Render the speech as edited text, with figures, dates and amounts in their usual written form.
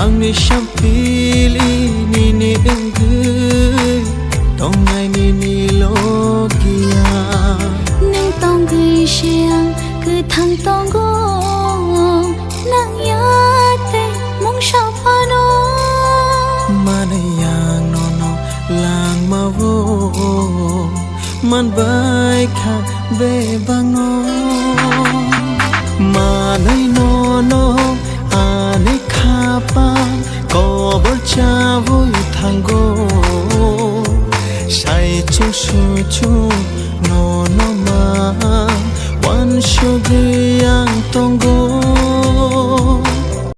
Mangni shampili nini enggu tong ngai nini logia nâng tông gửi xiang cứ thằng tông go nang ya te mong sao pha no manaya nono lang ma wo man bai kha be bang no manai nono ane kha pa ko bor cha vui thango sai chu su chu no no ma wan shu yang tongo